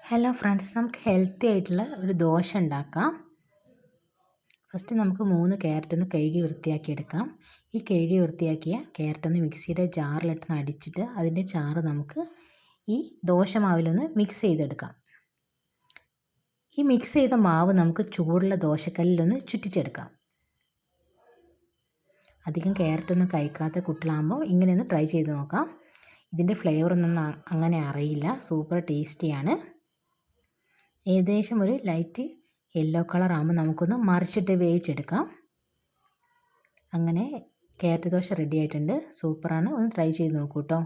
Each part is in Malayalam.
ഹലോ ഫ്രണ്ട്സ്, നമുക്ക് ഹെൽത്തി ആയിട്ടുള്ള ഒരു ദോശ ഉണ്ടാക്കാം. ഫസ്റ്റ് നമുക്ക് 3 ക്യാരറ്റ് ഒന്ന് കഴുകി വൃത്തിയാക്കി എടുക്കാം. ഈ കഴുകി വൃത്തിയാക്കിയ ക്യാരറ്റ് ഒന്ന് മിക്സിയുടെ ജാറിലിട്ട് അടിച്ചിട്ട് അതിൻ്റെ ചാറ് നമുക്ക് ഈ ദോശമാവിലൊന്ന് മിക്സ് ചെയ്തെടുക്കാം. ഈ മിക്സ് ചെയ്ത മാവ് നമുക്ക് ചൂടുള്ള ദോശക്കല്ലിലൊന്ന് ചുറ്റിച്ചെടുക്കാം. അധികം ക്യാരറ്റൊന്നും കഴിക്കാത്ത കുട്ടികളാകുമ്പോൾ ഇങ്ങനെയൊന്ന് ട്രൈ ചെയ്ത് നോക്കാം. ഇതിൻ്റെ ഫ്ലേവറൊന്നും അങ്ങനെ അറിയില്ല, സൂപ്പർ ടേസ്റ്റിയാണ്. ഏകദേശം ഒരു ലൈറ്റ് യെല്ലോ കളർ ആകുമ്പോൾ നമുക്കൊന്ന് മറിച്ചിട്ട് വേവിച്ചെടുക്കാം. അങ്ങനെ ക്യാരറ്റ് ദോശ റെഡി ആയിട്ടുണ്ട്, സൂപ്പറാണ്. ഒന്ന് ട്രൈ ചെയ്ത് നോക്കൂ കേട്ടോ.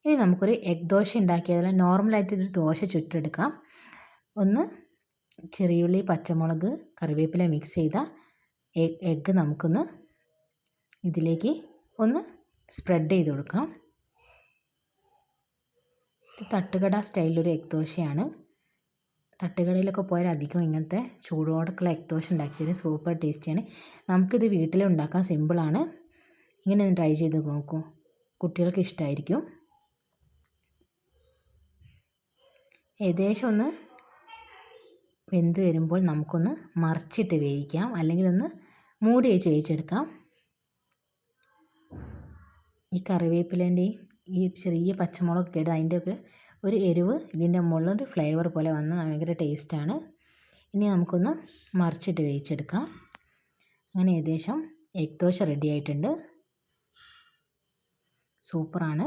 ഇനി നമുക്കൊരു എഗ് ദോശ ഉണ്ടാക്കിയതല്ല, നോർമലായിട്ട് ഒരു ദോശ ചുട്ടെടുക്കാം. ഒന്ന് ചെറിയുള്ളി, പച്ചമുളക്, കറിവേപ്പില മിക്സ് ചെയ്ത എഗ്ഗ് നമുക്കൊന്ന് ഇതിലേക്ക് ഒന്ന് സ്പ്രെഡ് ചെയ്ത് കൊടുക്കാം. ഇത് തട്ടുകട സ്റ്റൈലിലൊരു എഗ് ദോശയാണ്. തട്ടുകടയിലൊക്കെ പോയാൽ അധികം ഇങ്ങനത്തെ ചൂടോടൊക്കെയുള്ള എഗ് ദോശ ഉണ്ടാക്കിയതിന് സൂപ്പർ ടേസ്റ്റിയാണ്. നമുക്കിത് വീട്ടിലുണ്ടാക്കാൻ സിമ്പിളാണ്. ഇങ്ങനെ ഒന്ന് ട്രൈ ചെയ്ത് നോക്കൂ, കുട്ടികൾക്ക് ഇഷ്ടമായിരിക്കും. ഏകദേശം ഒന്ന് വെന്ത് വരുമ്പോൾ നമുക്കൊന്ന് മറിച്ചിട്ട് വേവിക്കാം, അല്ലെങ്കിൽ ഒന്ന് മൂടി വെച്ച് വേവിച്ചെടുക്കാം. ഈ കറിവേപ്പിലേൻ്റെയും ഈ ചെറിയ പച്ചമുളകൊക്കെ ഇടുക, അതിൻ്റെയൊക്കെ ഒരു എരിവ് ഇതിൻ്റെ മുകളിലൊരു ഫ്ലേവർ പോലെ വന്ന് ഭയങ്കര ടേസ്റ്റാണ്. ഇനി നമുക്കൊന്ന് മറിച്ചിട്ട് വേവിച്ചെടുക്കാം. അങ്ങനെ ഏകദേശം എഗ് ദോശ റെഡി ആയിട്ടുണ്ട്, സൂപ്പറാണ്.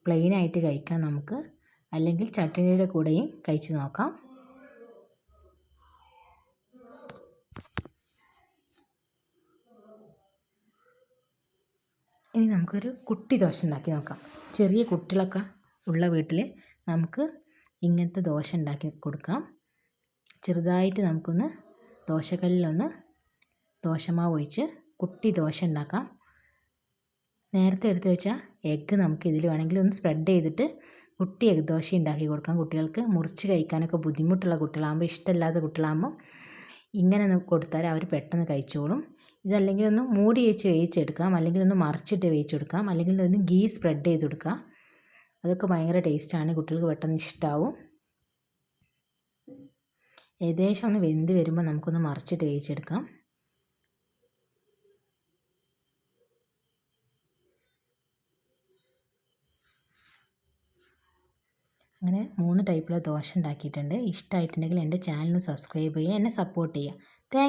പ്ലെയിനായിട്ട് കഴിക്കാം നമുക്ക്, അല്ലെങ്കിൽ ചട്നിയുടെ കൂടെയും കഴിച്ച് നോക്കാം. ഇനി നമുക്കൊരു കുട്ടി ദോശ ഉണ്ടാക്കി നോക്കാം. ചെറിയ കുട്ടികളൊക്കെ ഉള്ള വീട്ടിൽ നമുക്ക് ഇങ്ങനത്തെ ദോശ ഉണ്ടാക്കി കൊടുക്കാം. ചെറുതായിട്ട് നമുക്കൊന്ന് ദോശക്കല്ലിലൊന്ന് ദോശമാവ് ഒഴിച്ച് കുട്ടി ദോശ ഉണ്ടാക്കാം. നേരത്തെ എടുത്ത് വെച്ചാൽ എഗ്ഗ് നമുക്ക് ഇതിൽ വേണമെങ്കിൽ ഒന്ന് സ്പ്രെഡ് ചെയ്തിട്ട് കുട്ടി എഗ് ദോശ ഉണ്ടാക്കി കൊടുക്കാം. കുട്ടികൾക്ക് മുറിച്ച് കഴിക്കാനൊക്കെ ബുദ്ധിമുട്ടുള്ള കുട്ടികളാകുമ്പോൾ, ഇഷ്ടമില്ലാത്ത കുട്ടികളാകുമ്പോൾ ഇങ്ങനെ ഒന്ന് കൊടുത്താൽ അവർ പെട്ടെന്ന് കഴിച്ചോളും. ഇതല്ലെങ്കിൽ ഒന്ന് മൂടി വെച്ച് വേവിച്ചെടുക്കാം, അല്ലെങ്കിൽ ഒന്ന് മറിച്ചിട്ട് വേവിച്ചെടുക്കാം, അല്ലെങ്കിൽ ഒന്ന് ഗീ സ്പ്രെഡ് ചെയ്ത് കൊടുക്കാം. അതൊക്കെ ഭയങ്കര ടേസ്റ്റാണ്, കുട്ടികൾക്ക് പെട്ടെന്ന് ഇഷ്ടമാവും. ഏകദേശം ഒന്ന് വെന്ത് വരുമ്പോൾ നമുക്കൊന്ന് മറിച്ചിട്ട് വേവിച്ചെടുക്കാം. അങ്ങനെ 3 ടൈപ്പിലുള്ള ദോശ ഉണ്ടാക്കിയിട്ടുണ്ട്. ഇഷ്ടമായിട്ടുണ്ടെങ്കിൽ എൻ്റെ ചാനൽ സബ്സ്ക്രൈബ് ചെയ്യുക, എന്നെ സപ്പോർട്ട് ചെയ്യുക. താങ്ക്